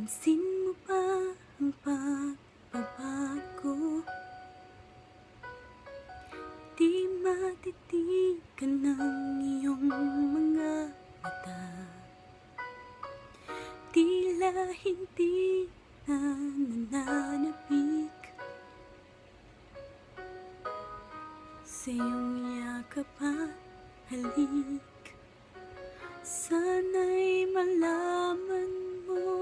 Pansin mo ba ang pagbabago? Di matitigan ng iyong mga mata. Tila hindi na nananabik sa iyong yakap at halik. Sana'y malaman mo,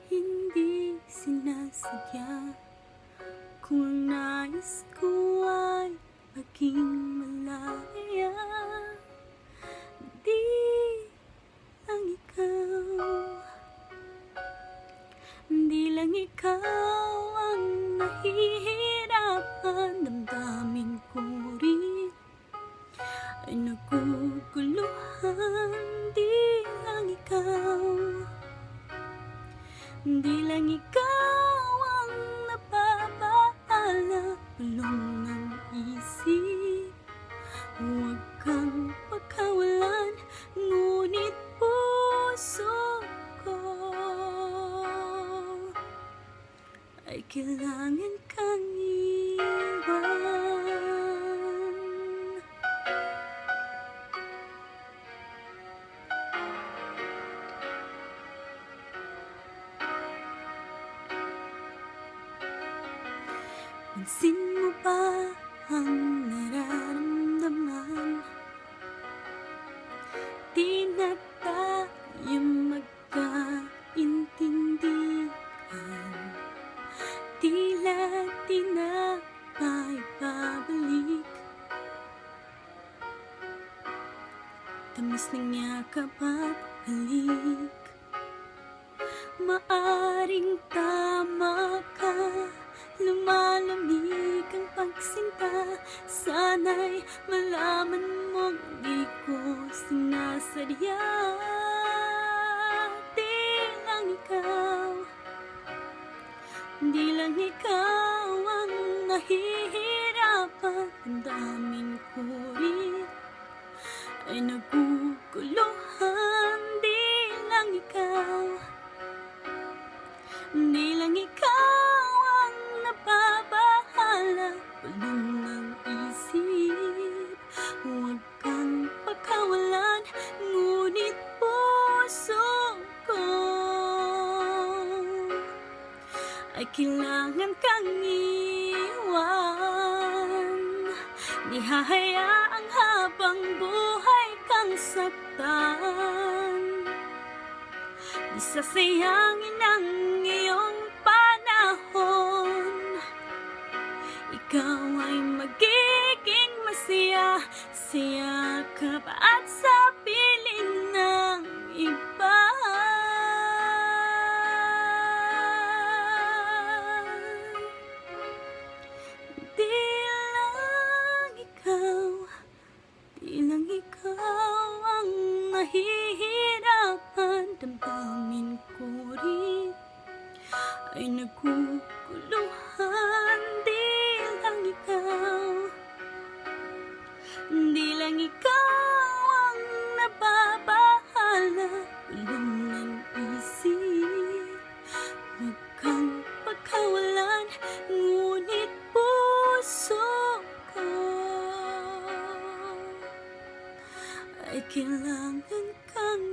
hindi sinasadya. Kung ang nais ko ay maging malaya, di lang ikaw, di lang ikaw ang nahihirapan. Damdamin ko rin ay naguguluhan. Di lang ikaw, di lang ikaw ang nababahala. Bulong ng isip, huwag kang pagkawalan. Ngunit puso ko ay kailangan kang iwan. Pansin mo ba ang nararamdaman? Di na tayo magkaintindihan. Tila di na maibabalik tamis ng yakap at halik. Maaring tama ka, lumalamig ang pagsinta. Sana'y malaman mong di ko sinasadya. Di lang ikaw, di lang ikaw ang nahihirapan. Damdamin ko rin ay naguguluhan. Di lang ikaw, di lang ikaw ang nababahala. Bulong ng isip, huwag kang pagkawalan. Ngunit puso ko ay kailangan kang iwan. Di hahayaang habang buhay kang saktan. Di sasayangin ang iyong panahon. Ikaw ay magiging masaya sa yakap at sa piling ng iba. Di lang ikaw, di lang ikaw ang nahihirapan. Damdamin ko rin ay naguguluhan. Di lang ikaw, di lang ikaw ang nababahala. Bulong ng isip, huwag kang pagkawalan. Ngunit puso ko ay kailangan kang